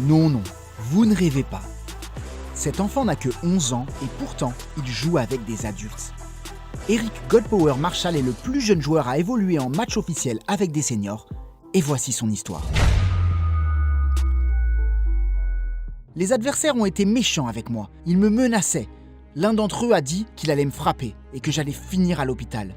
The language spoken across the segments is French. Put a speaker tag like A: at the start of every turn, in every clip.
A: Non, non, vous ne rêvez pas. Cet enfant n'a que 11 ans et pourtant, il joue avec des adultes. Eric Godpower Marshall est le plus jeune joueur à évoluer en match officiel avec des seniors, et voici son histoire. Les adversaires ont été méchants avec moi, ils me menaçaient. L'un d'entre eux a dit qu'il allait me frapper et que j'allais finir à l'hôpital.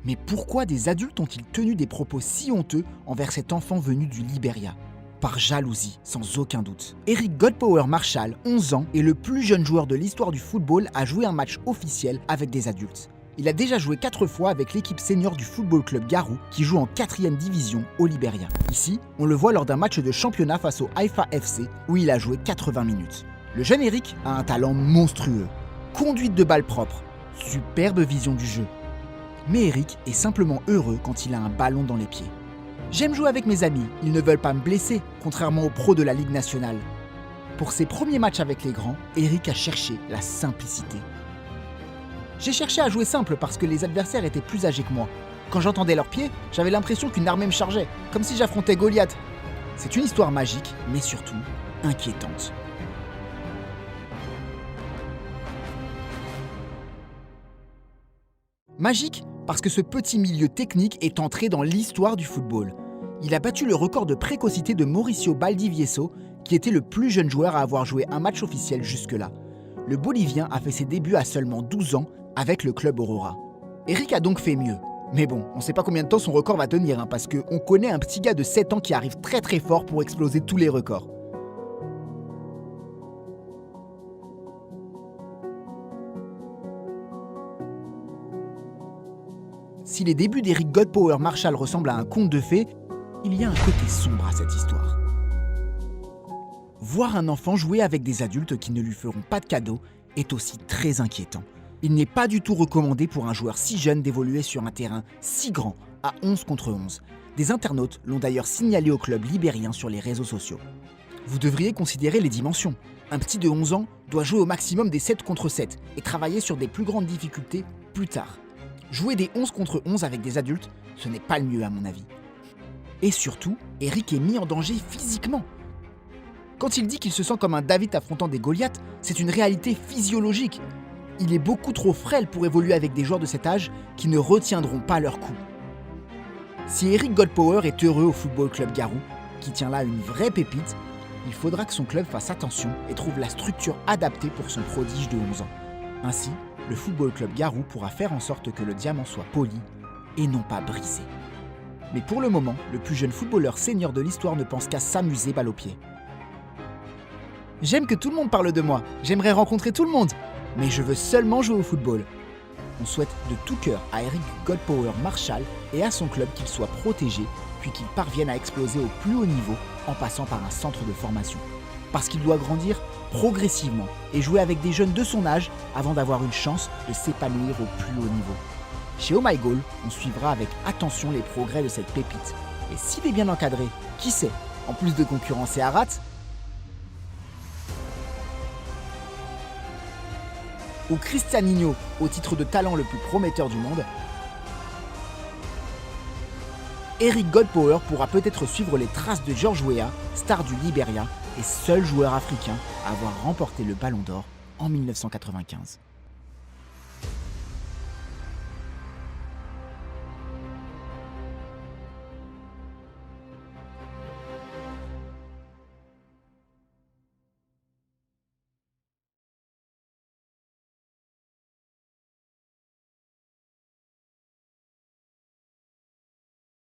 A: Mais pourquoi des adultes ont-ils tenu des propos si honteux envers cet enfant venu du Libéria ? Par jalousie, sans aucun doute. Eric Godpower Marshall, 11 ans, est le plus jeune joueur de l'histoire du football à jouer un match officiel avec des adultes. Il a déjà joué 4 fois avec l'équipe senior du Football Club Garou qui joue en 4e division au Libéria. Ici, on le voit lors d'un match de championnat face au Haïfa FC où il a joué 80 minutes. Le jeune Eric a un talent monstrueux. Conduite de balle propre, superbe vision du jeu. Mais Eric est simplement heureux quand il a un ballon dans les pieds. J'aime jouer avec mes amis, ils ne veulent pas me blesser, contrairement aux pros de la Ligue nationale. Pour ses premiers matchs avec les grands, Eric a cherché la simplicité. J'ai cherché à jouer simple parce que les adversaires étaient plus âgés que moi. Quand j'entendais leurs pieds, j'avais l'impression qu'une armée me chargeait, comme si j'affrontais Goliath. C'est une histoire magique, mais surtout inquiétante. Magique parce que ce petit milieu technique est entré dans l'histoire du football. Il a battu le record de précocité de Mauricio Baldivieso, qui était le plus jeune joueur à avoir joué un match officiel jusque-là. Le Bolivien a fait ses débuts à seulement 12 ans avec le club Aurora. Eric a donc fait mieux. Mais bon, on ne sait pas combien de temps son record va tenir, parce qu'on connaît un petit gars de 7 ans qui arrive très très fort pour exploser tous les records. Si les débuts d'Eric Godpower Marshall ressemblent à un conte de fées, il y a un côté sombre à cette histoire. Voir un enfant jouer avec des adultes qui ne lui feront pas de cadeaux est aussi très inquiétant. Il n'est pas du tout recommandé pour un joueur si jeune d'évoluer sur un terrain si grand, à 11 contre 11. Des internautes l'ont d'ailleurs signalé au club libérien sur les réseaux sociaux. Vous devriez considérer les dimensions. Un petit de 11 ans doit jouer au maximum des 7 contre 7 et travailler sur des plus grandes difficultés plus tard. Jouer des 11 contre 11 avec des adultes, ce n'est pas le mieux à mon avis. Et surtout, Eric est mis en danger physiquement. Quand il dit qu'il se sent comme un David affrontant des Goliaths, c'est une réalité physiologique. Il est beaucoup trop frêle pour évoluer avec des joueurs de cet âge qui ne retiendront pas leur coup. Si Eric Godpower est heureux au Football Club Garou, qui tient là une vraie pépite, il faudra que son club fasse attention et trouve la structure adaptée pour son prodige de 11 ans. Ainsi, le Football Club Garou pourra faire en sorte que le diamant soit poli et non pas brisé. Mais pour le moment, le plus jeune footballeur senior de l'histoire ne pense qu'à s'amuser balle au pied. J'aime que tout le monde parle de moi, j'aimerais rencontrer tout le monde, mais je veux seulement jouer au football. On souhaite de tout cœur à Eric Godpower Marshall et à son club qu'il soit protégé, puis qu'il parvienne à exploser au plus haut niveau en passant par un centre de formation. Parce qu'il doit grandir progressivement et jouer avec des jeunes de son âge avant d'avoir une chance de s'épanouir au plus haut niveau. Chez Oh My Goal, on suivra avec attention les progrès de cette pépite. Et s'il est bien encadré, qui sait, en plus de concurrencer Arat, ou Cristianinho au titre de talent le plus prometteur du monde, Eric Godpower pourra peut-être suivre les traces de George Weah, star du Libéria et seul joueur africain à avoir remporté le Ballon d'Or en 1995.